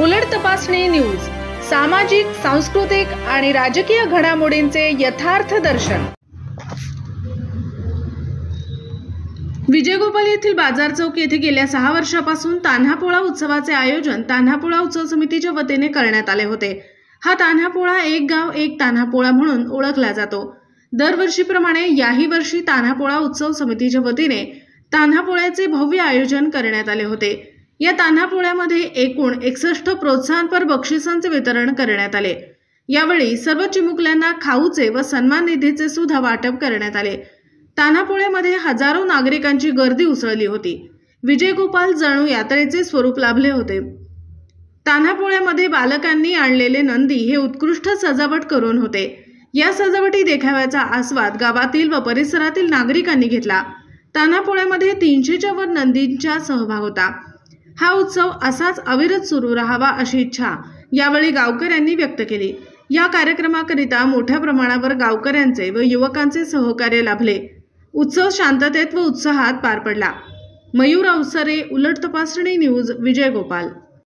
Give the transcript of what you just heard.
उलट तपासणी न्यूज, सामाजिक, सांस्कृतिक आणि राजकीय घडामोडींचे यथार्थ दर्शन। विजयगोपाल येथील बाजार चौक येथे गेल्या 6 वर्षापासून तान्हापोळा उत्सवाचे आयोजन तान्हापोळा उत्सव समितीच्या वतीने करण्यात आले होते। हा तान्हापोळा एक गाव एक तान्हापोळा म्हणून ओळखला जातो। दरवर्षीप्रमाणे याही वर्षी तान्हापोळा उत्सव समितीच्या वतीने तान्हापोळ्याचे भव्य आयोजन करण्यात आले होते। या तान्हापोळ्यामध्ये एकूण 61 प्रोत्साहनपर बक्षिसांचे वितरण करण्यात आले। यावेळी सर्व चिमुकल्यांना खाऊचे व सन्मान निधीचे सुद्धा वाटप करण्यात आले। तान्हापोळ्यामध्ये हजारो नागरिकांची गर्दी उसळली होती। विजयगोपाल जणू यात्रेचे स्वरूप लाभले होते। तान्हापोळ्यामध्ये बालकांनी आणलेले नंदी हे उत्कृष्ट सजावट करून होते। या सजावटी देखाव्याचा आस्वाद गावातील व परिसरातील नागरिकांनी घेतला। तान्हापोळ्यामध्ये 300च्या वर नंदींचा सहभाग होता। हा उत्सव असाच अविरत सुरू राहावा अशी इच्छा यावेळी गावकऱ्यांनी व्यक्त केली। या कार्यक्रमाकरिता मोठ्या प्रमाणावर गावकऱ्यांचे व युवकांचे सहकार्य लाभले। उत्सव शांततेत व उत्साहात पार पडला। मयूर अवसरे, उलट तपासणी न्यूज, विजयगोपाल।